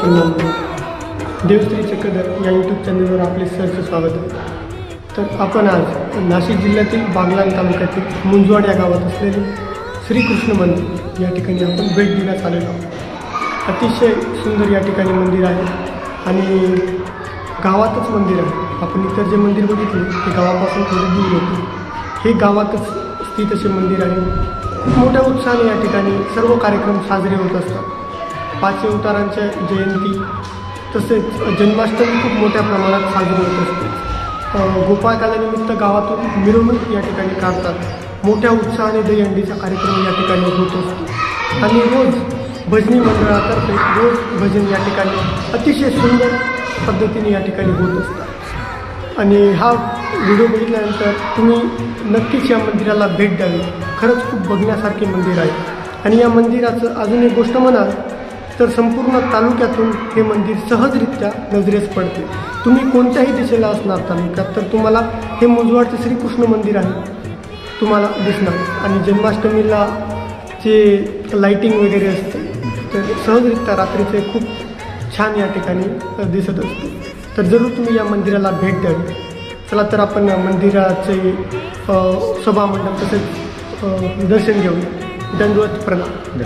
प्रणाम। देवश्री चक्रधर या यूट्यूब चॅनलवर आपले सहर्ष स्वागत आहे। तर आपण आज नाशिक जिल्ह्यातील बागलाण तालुक्यातील मुंजवाड या गावात असलेले श्रीकृष्ण मंदिर या ठिकाणी आपण भेट देण्यास आलेलो आहोत। अतिशय सुंदर या ठिकाणी मंदिर आहे आणि गावातच मंदिर आहे। आपण इतर जे मंदिर बघितले ते गावापासून थोडे दूर होते, हे गावातच स्थित असे मंदिर आहे। खूप मोठ्या उत्साहाने या ठिकाणी सर्व कार्यक्रम साजरे होत असतात। 5 अवतारांच्या जयंती तसेच जन्माष्टमी खूप मोठ्या प्रमाणात साजरी होत असते। गोपाळकालानिमित्त गावातून मिरवणूक या ठिकाणी काढतात। मोठ्या उत्साहाने दहीहंडीचा कार्यक्रम या ठिकाणी होत असतो आणि रोज भजनी मंडळातर्फे रोज भजन या ठिकाणी अतिशय सुंदर पद्धतीने या ठिकाणी होत असतात। आणि हा व्हिडिओ बघितल्यानंतर तुम्ही नक्कीच या मंदिराला भेट द्यावी। खरंच खूप बघण्यासारखे मंदिर आहे आणि या मंदिराचं अजून एक गोष्ट म्हणाल तर संपूर्ण तालुक्यातून हे मंदिर सहजरित्या नजरेस पडते। तुम्ही कोणत्याही दिशेला असणार तालुक्यात तर तुम्हाला हे मुंजवाडचे श्रीकृष्ण मंदिर आहे तुम्हाला दिसणार। आणि जन्माष्टमीला जे लाइटिंग वगैरे असते तर सहजरित्या रात्रीचे खूप छान या ठिकाणी दिसत असते। तर जरूर तुम्ही या मंदिराला भेट द्यावी। चला तर आपण मंदिराचे सभामंडप तसेच दर्शन घेऊया। दंडवत प्रणाम।